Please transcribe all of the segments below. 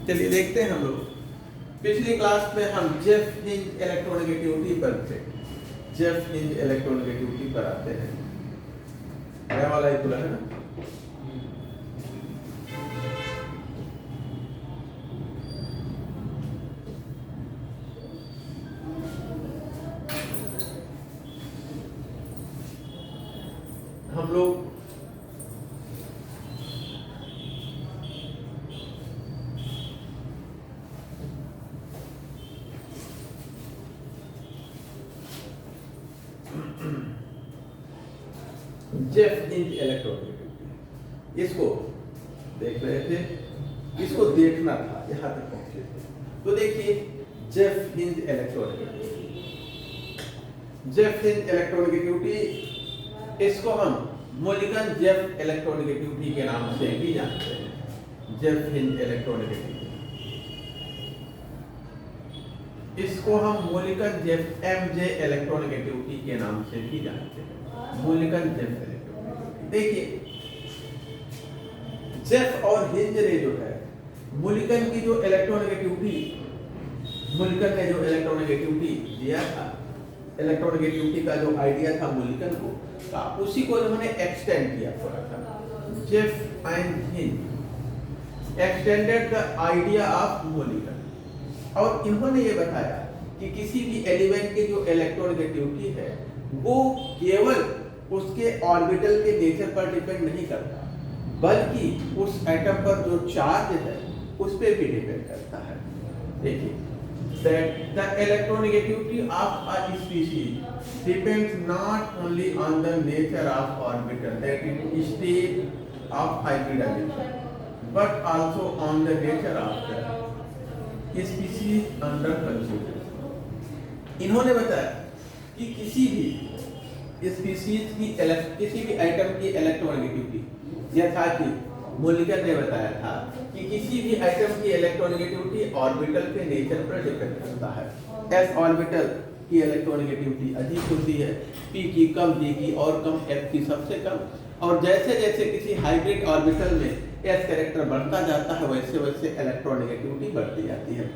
चलिए देखते हैं हम लोग। पिछली क्लास में हम जेफ हिंज इलेक्ट्रोनेगेटिविटी पर थे। जेफ हिंज इलेक्ट्रोनेगेटिविटी पर आते हैं। नया वाला ही खुला है ना? हम लोग जेफ हिंज इलेक्ट्रोनेगेटिविटी इसको देख रहे थे, इसको देखना था, यहां तक पहुंचे थे। तो देखिए Jeff hinge electronegativity, Jeff hinge electronegativity इसको हम मोलिकन जेफ इलेक्ट्रोनेगेटिविटी के नाम से भी जानते हैं। जेफ हिंज इलेक्ट्रोनेगेटिविटी इसको हम मोलिकन जेफ एमजे इलेक्ट्रोनेगेटिविटी के नाम से भी जानते हैं। मोलिकन जेफ इलेक्ट्रोनेगेटिविटी देखिए, जेफ और हिंज ने जो है मोलिकन की जो इलेक्ट्रोनेगेटिविटी, मोलिकन ने जो इलेक्ट्रोनेगेटिविटी दिया था, इलेक्ट्रोनेगेटिविटी का जो आइडिया था मोलिकन को का, उसी को उन्होंने एक्सटेंड किया थोड़ा सा। Jaffe and Hinze extended the idea of Mulliken, और इन्होंने ये बताया कि किसी भी एलिमेंट की जो इलेक्ट्रोनेगेटिविटी है वो केवल उसके ऑर्बिटल के नेचर पर डिपेंड नहीं करता, बल्कि उस एटम पर जो चार्ज है उस पर भी डिपेंड करता है। देखिए, that the electronegativity of a species depends not only on the nature of orbital, that is state of hybridization, but also on the nature of the species under consideration। इन्होंने बताया कि किसी भी स्पीसीज की किसी भी एटम की electronegativity, जैसा कि मोलिकन ने बताया था कि किसी भी एटम की इलेक्ट्रोनेगेटिविटी ऑर्बिटल के नेचर पर डिपेंड करता है। एस ऑर्बिटल की इलेक्ट्रोनेगेटिविटी अधिक होती है, पी की कम, डी की और कम, एफ की सबसे कम, और जैसे जैसे किसी हाइब्रिड ऑर्बिटल में एस कैरेक्टर बढ़ता जाता है वैसे वैसे इलेक्ट्रोनेगेटिविटी बढ़ती जाती है।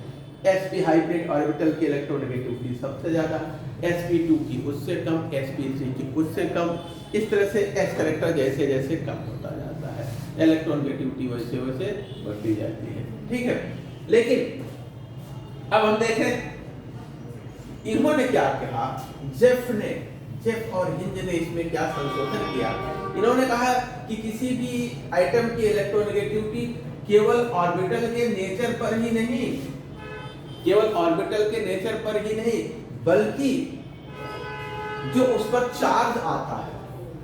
sp हाइब्रिड ऑर्बिटल की इलेक्ट्रोनेगेटिविटी सबसे ज्यादा, sp2 की उससे कम, sp3 की उससे कम, इस तरह से s कैरेक्टर जैसे जैसे कम होता जाता है, इलेक्ट्रोनेगेटिविटी वैसे वैसे बढ़ती जाती है। ठीक है, लेकिन अब हम देखें इन्होंने क्या कहा, जेफ और हिंज ने इसमें क्या संशोधन किया। इन्होंने कहा कि किसी भी आइटम की इलेक्ट्रोनेगेटिविटी केवल ऑर्बिटल के नेचर पर ही नहीं, केवल ऑर्बिटल के नेचर पर ही नहीं, बल्कि जो उस पर चार्ज आता है,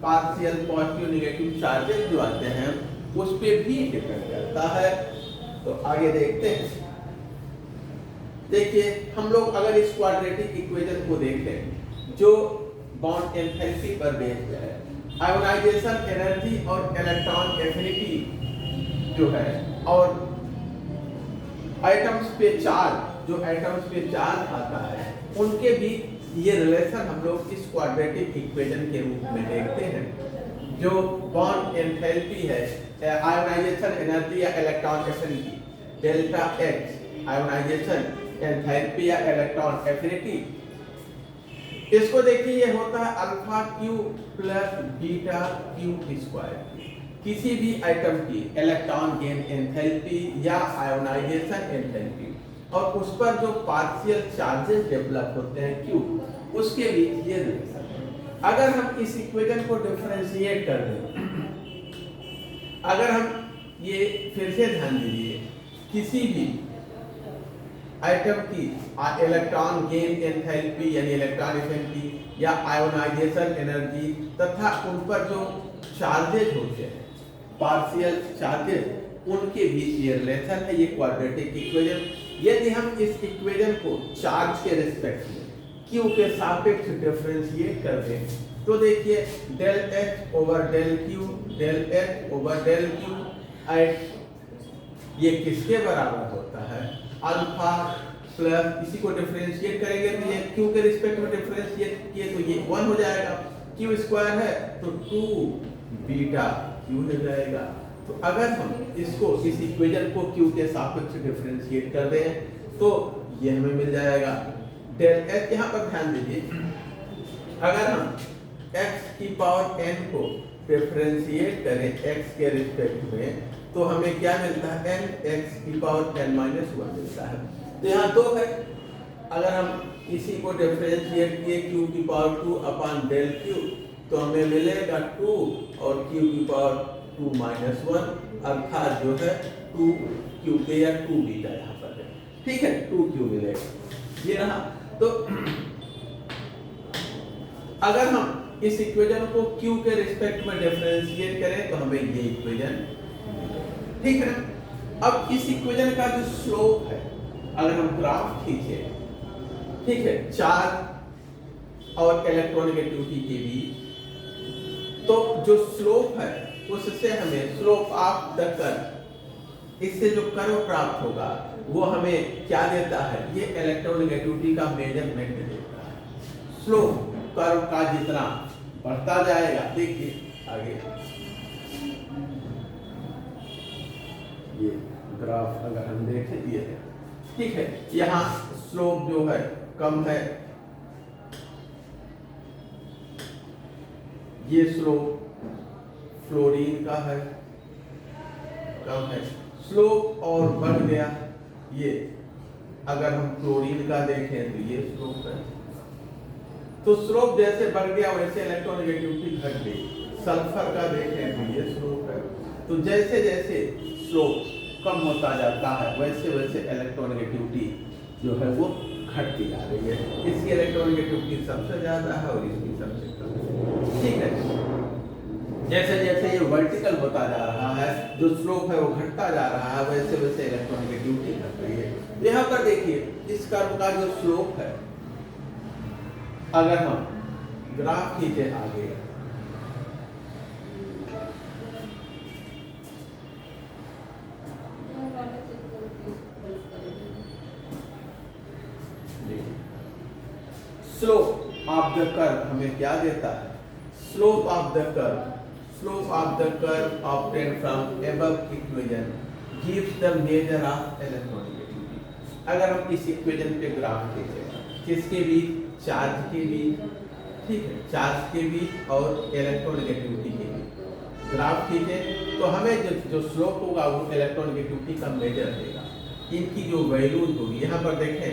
पार्शियल पॉजिटिव नेगेटिव चार्जेस जो आते हैं उस पे भी डिपेंड करता है। तो आगे देखते हैं। देखिए, हम लोग अगर इस क्वाड्रेटिक इक्वेशन को देखें जो बॉन्ड एंथैल्पी पर बेस्ड है, आयोनाइजेशन एनर्जी और इलेक्ट्रॉन एफिनिटी जो है, और आइटम्स पे चार्ज, जो आइटम्स पे चार्ज आता है उनके बीच ये रिलेशन हम लोग इस क्वाड्रेटिक इक्वेशन के रूप में देखते हैं। जो बॉन्ड एंथैल्पी है, आयोनाइजेशन एनर्जी या electron affinity, delta H ionisation enthalpy या इलेक्ट्रॉन एफिनिटी, इसको देखिए ये होता है alpha Q plus beta Q square. किसी भी आइटम की इलेक्ट्रॉन गेन एंथैल्पी या आयोनाइजेशन एंथैल्पी और उस पर जो पार्शियल चार्जेस डेवलप होते हैं क्यू, उसके बीच ये रिलेशन है। अगर हम इस इक्वेशन को डिफरेंशिएट कर दें, अगर हम ये फिर से ध्यान दीजिए, किसी भी आइटम की इलेक्ट्रॉन गेन एंथैल्पी यानी इलेक्ट्रॉन एफिनिटी या आयोनाइजेशन एनर्जी तथा उन पर जो चार्जेस होते हैं, पार्शियल चार्जेस, उनके बीच ये रिलेशन है, ये क्वाड्रेटिक इक्वेशन। यदि हम इस इक्वेशन को चार्ज के रिस्पेक्ट में क्यू के सापेक्ष डिफरेंशिएट कर दें तो देखिए del H over del Q, del H over del Q, ये किसके बराबर होता है, अल्फा प्लस, इसी को डिफरेंशिएट करेंगे तो ये क्यू के रिस्पेक्ट में डिफरेंशिएट किए तो ये 1 हो जाएगा, क्यू स्क्वायर है तो 2 बीटा क्यू हो जाएगा। तो अगर हम इसको इस इक्वेशन को क्यू के सापेक्ष डिफरेंशिएट कर दें तो ये हमें मिल जाएगा डेल एच। यहाँ पर ध्यान दीजिए, अगर हम x की पावर n को डिफरेंशिएट करें x के रिस्पेक्ट में तो हमें क्या मिलता है, n x की पावर n माइनस 1 मिलता है। तो यहाँ 2 है, अगर हम इसी को डिफरेंशिएट किए q की पावर 2 अपॉन डेल q तो हमें मिलेगा 2 और q की पावर 2 माइनस 1 अर्थात जो है 2 q के या 2 बीटा यहाँ पर है, ठीक है, 2 q मिलेगा। ये रहा। तो अगर हम इस इक्वेशन को q के रिस्पेक्ट में डिफरेंशिएट करें तो हमें ये इक्वेशन, ठीक है। अब इस इक्वेशन का जो स्लोप है, अगर हम ग्राफ खींचे, ठीक है, चार्ज और इलेक्ट्रोनेगेटिविटी के बीच, तो जो स्लोप है उससे हमें स्लोप ऑफ द कर्व, इससे जो कर्व प्राप्त होगा वो हमें क्या देता है, ये इलेक्ट्रोनेगेटिविटी का मेजरमेंट देता है। स्लोप कर्व का जितना बढ़ता जाएगा, देखिए आगे ये ग्राफ अगर हम देखें, ये है, ठीक है, यहाँ स्लोप जो है कम है, ये स्लोप फ्लोरीन का है, कम है, स्लोप और बढ़ गया। ये अगर हम क्लोरीन का देखें तो ये स्लोप है, तो स्लोप जैसे बढ़ गया वैसे इलेक्ट्रोनेगेटिविटी घट गई। सल्फर का देखें तो ये स्लोप है, तो जैसे जैसे स्लोप कम होता जाता है वैसे वैसे इलेक्ट्रोनेगेटिविटी जो है वो घटती जा रही है। इसकी इलेक्ट्रोनेगेटिविटी सबसे ज्यादा है और इसकी सबसे कम है, ठीक है। जैसे जैसे ये वर्टिकल होता जा रहा है, जो स्लोप है वो घटता जा रहा है, वैसे वैसे इलेक्ट्रोनेगेटिविटी घट रही है। यहाँ पर देखिए इस कर्व का जो स्लोप है, अगर हम ग्राफ खींचे आगे, स्लोप ऑफ द कर्व हमें क्या देता है, slope of the curve, slope of the curve obtained from above equation gives the measure of electronegativity। अगर हम इस इक्वेशन पे ग्राफ खींचे, किसके बीच, चार्ज के बीच, ठीक है, चार्ज के बीच और इलेक्ट्रोनेगेटिविटी के बीच ग्राफ खींचे तो हमें जो स्लोप होगा वो इलेक्ट्रोनेगेटिविटी का मेजर देगा। इनकी जो वैल्यूज होगी, यहाँ पर देखें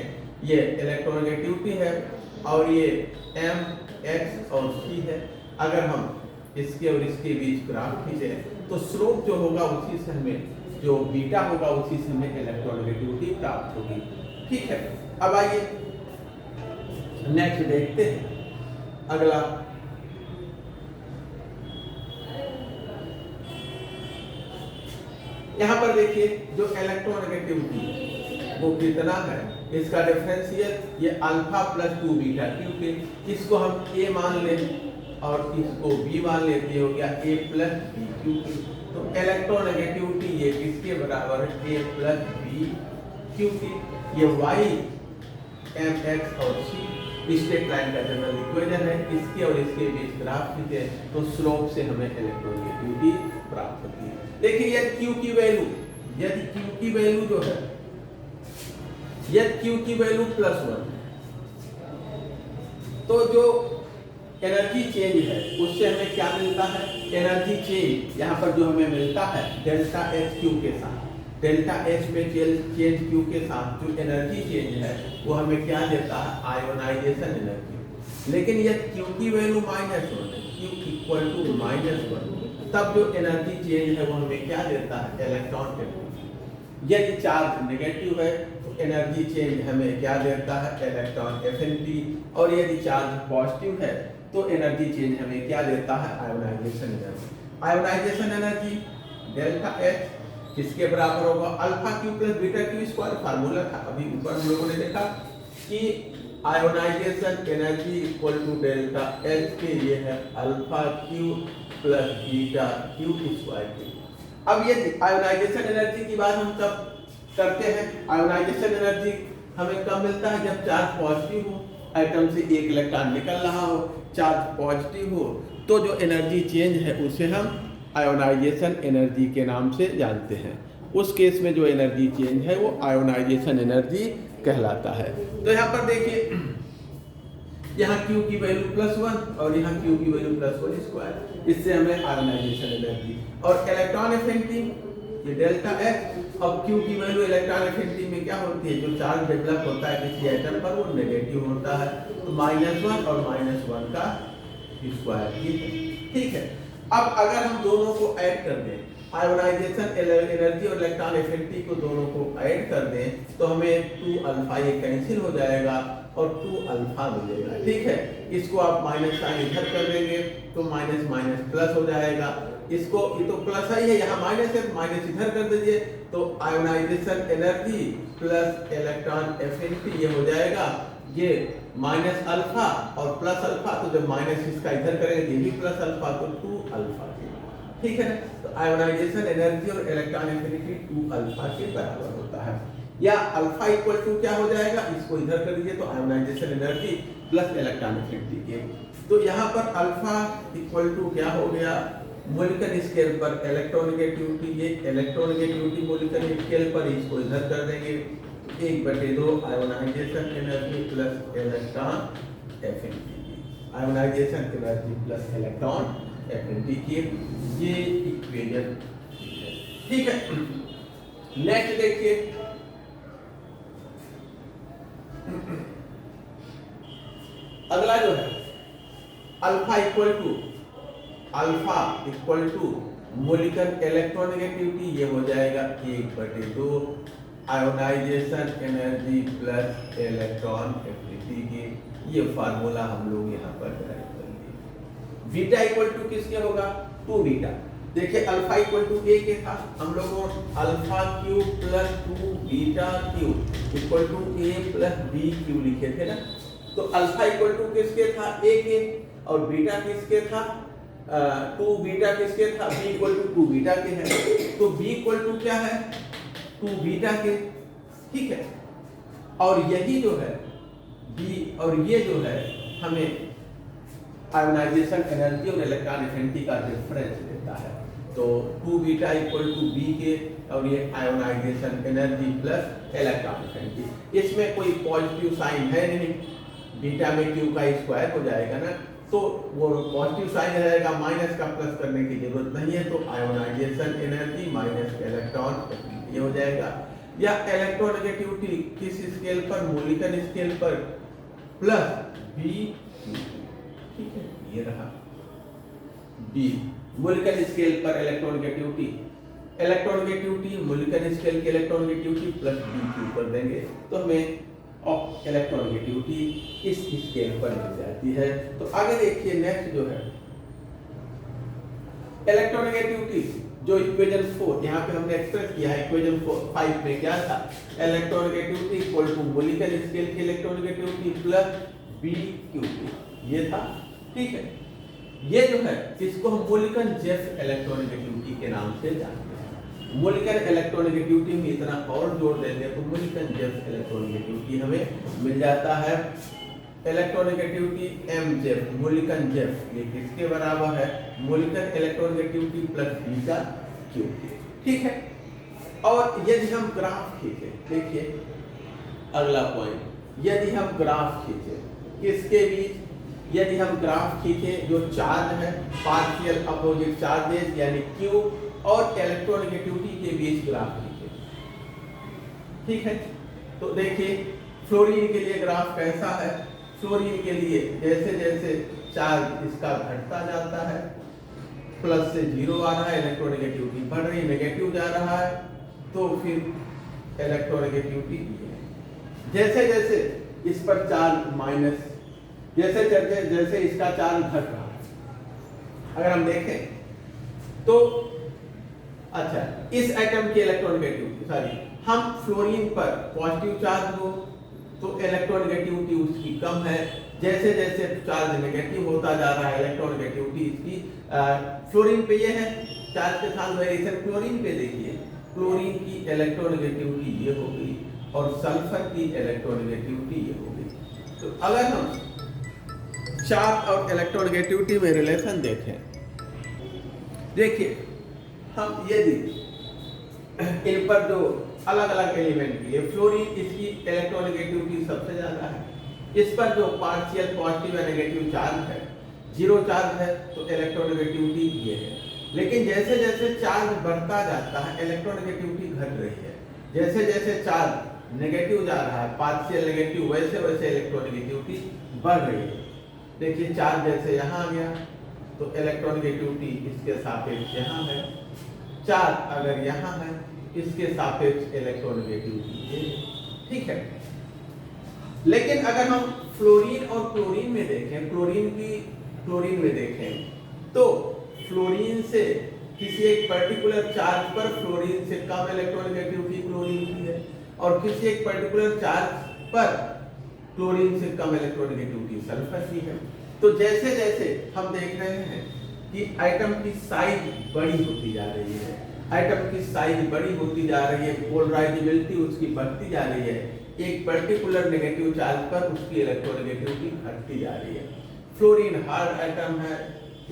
ये इलेक्ट्रोनेगेटिविटी है और ये m, x और c है। अगर हम इसके और इसके बीच ग्राफ खींचे तो स्लोप जो होगा उसी से हमें जो बीटा होगा उसी से हमें इलेक्ट्रोनेगेटिविटी प्राप्त होगी, ठीक है। अब आइए नेक्स्ट देखते हैं अगला। यहाँ पर देखिए जो इलेक्ट्रोनेगेटिविटी वो कितना है, इसका डिफरेंशियल ये अल्फा प्लस 2 बीटा, क्योंकि इसको हम a मान लें और इसको b मान लेते हो गया a प्लस बी, क्योंकि तो इलेक्ट्रोनेगेटिविटी ये किसके बराबर है, a प्लस बी, क्योंकि ये y m x और c स्ट्रेट लाइन का जनरल इक्वेशन है। इसके और इसके बीच ग्राफ खींचे तो स्लोप से हमें इलेक्ट्रोनेगेटिविटी प्राप्त होती है। देखिए यदि q की वैल्यू, यदि q की वैल्यू जो है, यदि q की वैल्यू +1 तो जो एनर्जी चेंज है उससे हमें क्या मिलता है, एनर्जी चेंज यहाँ पर जो हमें मिलता है डेल्टा एच क्यू के साथ, डेल्टा एच में चेंज क्यू के साथ जो एनर्जी चेंज है वो हमें क्या देता है, आयोनाइजेशन एनर्जी। लेकिन यदि क्यू की वैल्यू -1 है, क्यू इक्वल टू -1, तब जो एनर्जी चेंज है वो हमें क्या देता है, इलेक्ट्रॉन एफिनिटी। यदि चार्ज नेगेटिव है तो एनर्जी चेंज हमें क्या देता है, इलेक्ट्रॉन एफिनिटी, और यदि चार्ज पॉजिटिव है तो एनर्जी चेंज हमें क्या देता है, ionization energy. Ionization energy delta H किसके बराबर होगा, alpha Q plus beta Q square, formula था अभी ऊपर हम लोगों ने देखा कि ionization energy equal to delta H के लिए है alpha Q plus beta Q square. अब ये आयोनाइजेशन एनर्जी की बात हम कब करते हैं, आयोनाइजेशन एनर्जी हमें कब मिलता है, जब चार्ज पॉजिटिव हो एटम से एक इलेक्ट्रॉन निकल रहा हो, चार्ज पॉजिटिव हो, तो जो एनर्जी चेंज है उसे हम आयोनाइजेशन एनर्जी के नाम से जानते हैं। उस केस में जो एनर्जी चेंज है वो आयोनाइजेशन एनर्जी कहलाता है। तो यहाँ पर देखिए, यहाँ Q की वैल्यू +1 और यहाँ Q की वैल्यू +1 स्क्वायर, इससे हमें आयोनाइजेशन एनर्जी। और इलेक्ट्रॉन एफिनिटी ये डेल्टा H। अब Q की वैल्यू इलेक्ट्रॉन एफिनिटी में क्या होती है, जो चार्ज डेवलप होता है किसी एटम पर वो नेगेटिव होता है, तो -1 और -1 का स्क्वायर। ठीक है, अब अगर हम दोनों को ऐड कर दें, आयोनाइजेशन एनर्जी और इलेक्ट्रॉन एफिनिटी को दोनों को ऐड कर दें, तो हमें 2 अल्फा ये कैंसिल हो जाएगा और 2 अल्फा मिलेगा। ठीक है, इसको आप माइनस साइन इधर कर देंगे तो माइनस माइनस प्लस हो जाएगा। इसको ये तो प्लस ही है, यहाँ माइनस है, माइनस इधर कर दीजिए तो ionization energy plus electron affinity ये हो जाएगा, ये माइनस अल्फा और प्लस अल्फा, तो जब माइनस इसका इधर करेंगे ये भी प्लस अल्फा, तो 2 अल्फा। ठीक है, तो आयोनाइजेशन एनर्जी और इलेक्ट्रॉन एफिनिटी 2 अल्फा के बराबर होता है। या अल्फा इक्वल टू क्या हो जाएगा, इसको इधर कर दीजिए तो ionization energy plus electron affinity के, तो यहाँ पर अल्फा इक्वल टू क्या हो गया, मोलिकन स्केल पर इलेक्ट्रोनेगेटिविटी, ये इलेक्ट्रोनेगेटिविटी मोलिकन स्केल पर, इसको इधर कर देंगे 1/2 ionization energy plus electron affinity, ionization energy plus electron affinity की ये इक्वेशन। ठीक है, नेक्स्ट देखिए, अगला जो है alpha equal to Mulliken electronegativity, ये हो जाएगा 1/2 ionization energy plus electron affinity की। ये फार्मूला हम लोग यहाँ पर ड्राइव करेंगे। बीटा इक्वल टू किसके होगा, 2 बीटा। देखिए अल्फा इक्वल टू ए के था, हम लोगों alpha Q plus 2 beta Q equal to A plus B Q लिखे थे ना। तो अल्फा इक्वल टू किसके था, ए के, और बीटा किसके था, 2 बीटा किसके था, बी इक्वल टू 2 बीटा के है। तो बी इक्वल टू क्या है, 2 बीटा के। ठीक है, और यही जो है बी और ये जो है हमें आयोनाइजेशन एनर्जी और इलेक्ट्रॉन एफिनिटी का डिफरेंस देता है। तो 2 बीटा इक्वल टू बी के, और ये ionization energy plus electron affinity. इसमें कोई पॉजिटिव साइन है नहीं, बीटा में क्यू का स्क्वायर हो जाएगा ना, तो वो पॉजिटिव साइन रहेगा, माइनस का प्लस करने की जरूरत नहीं है, तो ionization energy minus electron affinity हो जाएगा। या इलेक्ट्रोनेगेटिविटी किस स्केल पर, मोलिकन स्केल पर, प्लस बी। ठीक है, ये रहा बी मोलिकन स्केल पर इलेक्ट्रोनेगेटिविटी, मोलिकन स्केल की इलेक्ट्रोनेगेटिविटी प्लस बी क्यू कर देंगे, तो हमें इलेक्ट्रोनेगेटिविटी इस स्केल पर मिल जाती है। तो आगे देखिए नेक्स्ट जो है इलेक्ट्रोनेगेटिविटी, जो इक्वेशन 4 यहाँ पे हमने एक्सप्रेस किया है। इक्वेशन 5 में क्या था, इलेक्ट्रोनेगेटिविटी इक्वल टू मोलिकन स्केल की इलेक्ट्रोनेगेटिविटी प्लस बी क्यू, ये था। ठीक है, ये जो है इसको हम मोलिकन जेफ इलेक्ट्रोनेगेटिविटी के नाम से जानते हैं। मोलिकन इलेक्ट्रोनेगेटिविटी में इतना और जोड़ देंगे तो मोलिकन जेफ इलेक्ट्रोनेगेटिविटी हमें मिल जाता है। इलेक्ट्रोनेगेटिविटी एम जेफ, मोलिकन जेफ, ये किसके बराबर है, मोलिकन इलेक्ट्रोनेगेटिविटी प्लस बीटा क्यू। ठीक है, और यदि हम ग्राफ खींचे, देखिए अगला पॉइंट, यदि हम ग्राफ खींचे किसके बीच, यदि हम ग्राफ खींचे जो चार्ज है, पार्शियल अपोजिट चार्जेस यानी क्यू और इलेक्ट्रोनेगेटिविटी के बीच ग्राफ खींचे। ठीक है, तो देखिए फ्लोरीन के लिए ग्राफ कैसा है, फ्लोरीन के लिए जैसे जैसे चार्ज इसका घटता जाता है, प्लस से 0 आ रहा है, इलेक्ट्रोनेगेटिविटी बढ़ रही है, नेगेटिव जा रहा है, तो फिर इलेक्ट्रोनेगेटिविटी जैसे जैसे इस पर चार्ज माइनस, जैसे जैसे जैसे इसका चार्ज घट रहा है। अगर हम देखें तो अच्छा, इस एटम की इलेक्ट्रोनेगेटिविटी, सॉरी, हम फ्लोरीन पर पॉजिटिव चार्ज हो तो इलेक्ट्रोनेगेटिविटी उसकी कम है, जैसे जैसे चार्ज नेगेटिव होता जा रहा है इलेक्ट्रोनेगेटिविटी इसकी फ्लोरीन पे ये है चार्ज के साथ वेरिएशन। क्लोरीन पे देखिए, क्लोरीन की इलेक्ट्रोनेगेटिविटी ये हो गई और सल्फर की इलेक्ट्रोनेगेटिविटी ये हो गई। तो अगर हम चार्ज और इलेक्ट्रोनेगेटिविटी में रिलेशन देखें, देखिए हम यदि इन पर जो अलग अलग एलिमेंट की है, फ्लोरीन इसकी इलेक्ट्रोनेगेटिविटी सबसे ज्यादा है, इस पर जो पार्शियल पॉजिटिव या नेगेटिव चार्ज है, जीरो चार्ज है, तो इलेक्ट्रोनेगेटिविटी ये है। लेकिन जैसे जैसे चार्ज बढ़ता जाता है इलेक्ट्रोनेगेटिविटी घट रही है, जैसे जैसे चार्ज नेगेटिव जा रहा है पार्शियल नेगेटिव, वैसे वैसे इलेक्ट्रोनेगेटिविटी बढ़ रही है। देखिए चार्ज जैसे यहाँ आ गया तो इलेक्ट्रोनेगेटिविटी इसके सापेक्ष यहाँ है, चार्ज अगर यहाँ है इसके सापेक्ष इलेक्ट्रोनेगेटिविटी ये है, ठीक है। लेकिन अगर हम फ्लोरीन और क्लोरीन में देखें, क्लोरीन में देखें तो फ्लोरीन से किसी एक पर्टिकुलर चार्ज पर फ्लोरीन से कम इलेक्ट्रोनेगेटिविटी क्लोरीन की है, और किसी एक पर्टिकुलर चार्ज पर क्लोरीन से कम इलेक्ट्रोनेगेटिविटी सल्फर की है। तो जैसे जैसे हम देख रहे हैं कि आइटम की साइज बड़ी होती जा रही है, आइटम की साइज बड़ी होती जा रही है, पोलराइजेबिलिटी उसकी बढ़ती जा रही है, एक पर्टिकुलर नेगेटिव चार्ज पर उसकी इलेक्ट्रोनेगेटिविटी घटती जा रही है। फ्लोरीन हार्ड आइटम है,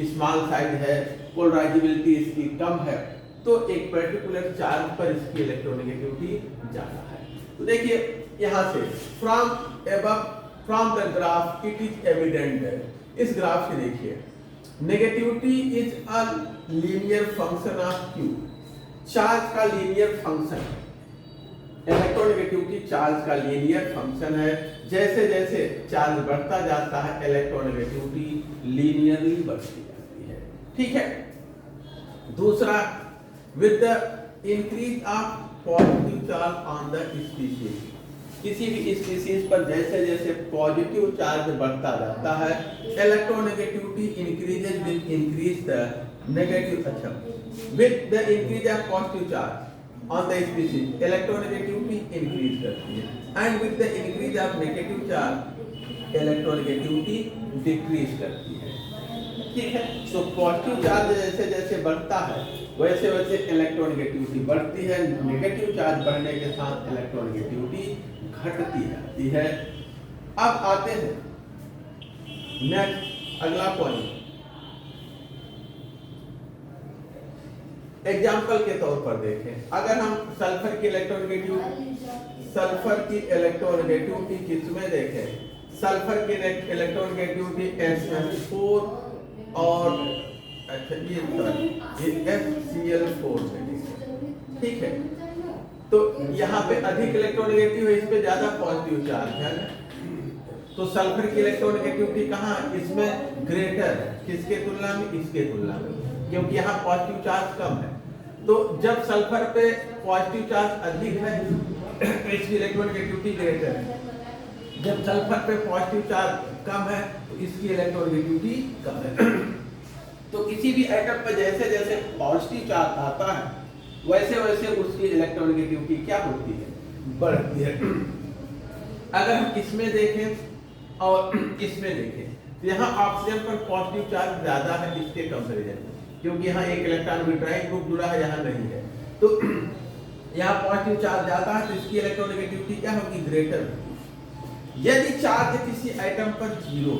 स्मॉल साइज है, पोलराइजेबिलिटी इसकी कम है, तो एक पर्टिकुलर चार्ज पर इसकी इलेक्ट्रोनेगेटिविटी ज्यादा है। तो देखिए यहाँ से from the graph it is evident, इस ग्राफ से देखिए negativity is a linear function of Q, charge का लीनियर फंक्शन, इलेक्ट्रोनेगेटिविटी चार्ज का लीनियर फंक्शन है। जैसे जैसे चार्ज बढ़ता जाता है इलेक्ट्रोनेगेटिविटी लीनियरली बढ़ती जाती है, ठीक है। दूसरा, with the increase of positive charge on the species, किसी भी स्पीशीज पर जैसे जैसे पॉजिटिव चार्ज बढ़ता जाता है electronegativity increases with increase the negative, अच्छा, with the increase of positive charge on the species electronegativity increase करती है, and with the increase of negative charge electronegativity decrease करती है, ठीक है। तो पॉजिटिव चार्ज जैसे जैसे बढ़ता है वैसे वैसे इलेक्ट्रोनेगेटिविटी बढ़ती है, नेगेटिव चार्ज बढ़ने के साथ इलेक्ट्रोनेगेटिविटी घटती जाती है। अब आते हैं नेक्स्ट अगला पॉइंट, एग्जाम्पल के तौर पर देखें, अगर हम सल्फर की इलेक्ट्रोनेगेटिविटी किसमें देखें, सल्फर की इलेक्ट्रोनेगेटिविटी SN4 और अच्छा ये FCl4 में, ठीक है। तो यहाँ पे अधिक इलेक्ट्रोनेगेटिव है, इस पे ज्यादा पॉजिटिव चार्ज है, तो सल्फर की इलेक्ट्रोनेगेटिविटी कहाँ, इसमें ग्रेटर है, किसके तुलना में, इसके तुलना में, क्योंकि यहाँ पॉजिटिव चार्ज कम है। तो जब सल्फर पे पॉजिटिव चार्ज अधिक है इसकी इलेक्ट्रोनेगेटिविटी ग्रेटर है, जब सल्फर पे पॉजिटिव चार्ज कम है तो इसकी इलेक्ट्रोनेगेटिविटी कम है। तो किसी भी एटम पे जैसे जैसे पॉजिटिव चार्ज आता है वैसे वैसे उसकी इलेक्ट्रोनेगेटिविटी क्या होती है, बढ़ती है। अगर हम इसमें देखें और इसमें देखें तो यहाँ ऑक्सीजन पर पॉजिटिव चार्ज ज्यादा है इसके कंपैरिजन में, क्योंकि यहाँ एक इलेक्ट्रॉन विट्राइल ग्रुप जुड़ा है, यहाँ नहीं है, तो यहाँ पॉजिटिव चार्ज जाता है तो इसकी इलेक्ट्रोनेगेटिविटी क्या होगी, ग्रेटर होगी। यदि चार्ज किसी आइटम पर जीरो,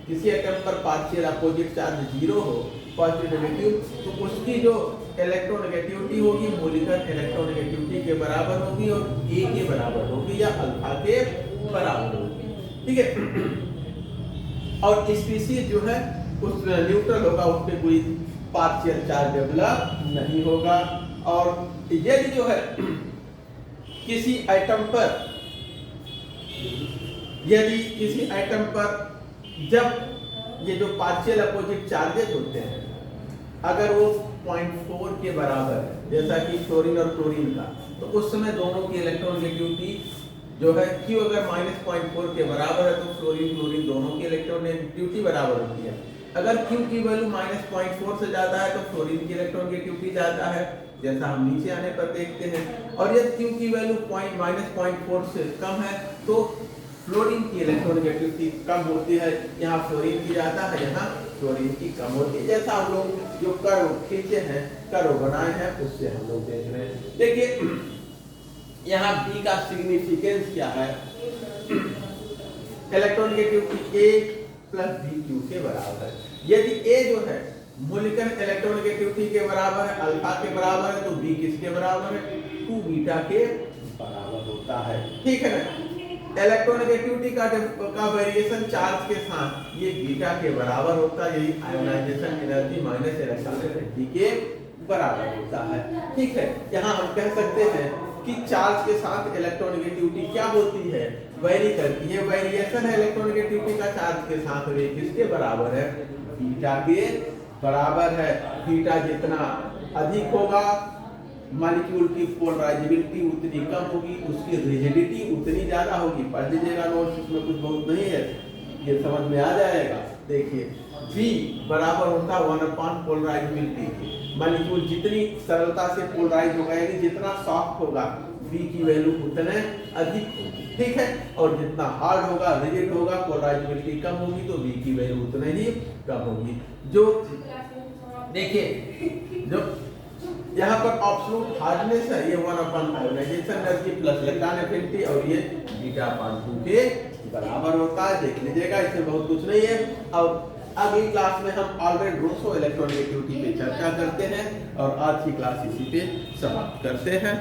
किसी आइटम पर पार्शियल अपोजिट चार्ज जीरो हो, पॉजिटिव नेगेटिव, तो उसकी जो इलेक्ट्रोनेगेटिविटी होगी मोलिकुलर इलेक्ट्रोनेगेटिविटी के बराबर होगी और A के बराबर होगी या अल्फा के बराबर होगी, ठीक है। और स्पीशीज जो है उस न्यूट्रल होगा, उस पर कोई पार्शियल चार्ज डेवलप नहीं होगा। और यदि जो है किसी आइटम पर, यदि किसी आइटम पर जब ये जो पार्शियल अपोजिट चार्जेस होते हैं अगर वो 0.4 के बराबर है, जैसा कि फ्लोरीन और क्लोरीन का, तो उस समय दोनों की इलेक्ट्रोनेगेटिविटी जो है Q अगर -0.4 के बराबर है तो फ्लोरीन क्लोरीन दोनों की इलेक्ट्रोनेगेटिविटी बराबर होती है। अगर Q की वैल्यू -0.4 से ज्यादा है तो फ्लोरीन की इलेक्ट्रोनेगेटिविटी ज्यादा है, जैसा हम नीचे आने पर देखते हैं। और यदि Q की वैल्यू -0.4 से कम है तो फ्लोरीन की इलेक्ट्रोनेगेटिविटी कम होती है, यहाँ फ्लोरीन की ज्यादा है, यहाँ फ्लोरीन की कम होती है। जैसा हम लोग जो कर्व खींचे हैं, कर्व बनाए हैं, उससे हम लोग देख रहे हैं। देखिए यहाँ B का सिग्निफिकेंस क्या है, इलेक्ट्रोनेगेटिविटी A प्लस BQ के बराबर है। यदि A जो है मूल्यांकन इलेक्ट्रोनेगेटिविटी के बराबर है, अल्फा के बराबर है, तो B किसके बराबर है? 2 बीटा के बराबर होता है। ठीक है ना? इलेक्ट्रोनेगेटिविटी का वेरिएशन चार्ज के साथ ये बीटा के बराबर होता है, यही आयोनाइजेशन एनर्जी माइनस इलेक्ट्रोनेगेटिविटी के बराबर होता है। ठीक है, यहाँ हम कह सकते हैं कि चार्ज के साथ इलेक्ट्रोनेगेटिविटी क्या होती है? वेरी करती है। वेरिएशन है इलेक्ट्रोनेगेटिविटी का चार्ज के साथ, वे किसके बराबर है? बीटा के बराबर है। बीटा जितना अधिक होगा मॉलिक्यूल की पोलराइजेबिलिटी उतनी कम होगी, उसकी रिजिडिटी उतनी ज्यादा होगी। पढ़ लीजिएगा नोट्स, इसमें कुछ बहुत नहीं है, ये समझ में आ जाएगा। देखिए V बराबर होता है 1 पोलराइजेबिलिटी की। मॉलिक्यूल जितनी सरलता से पोलराइज होगा यानी जितना सॉफ्ट होगा V की वैल्यू उतने अधिक होगी। ठीक है, और जितना हार्ड होगा रिजिड होगा पोलराइजेबिलिटी कम होगी तो V की वैल्यू उतने ही कम होगी। जो देखिए जो यहाँ पर एब्सोल्यूट हार्डनेस है ये 1 ionization energy plus electron affinity और ये बीटा अपान 2 के बराबर होता है। देख लीजिएगा, इसमें बहुत कुछ नहीं है। अब अगली क्लास में हम ऑलरेडी इलेक्ट्रोनेगेटिविटी पे चर्चा करते हैं और आज की क्लास इसी पे समाप्त करते हैं।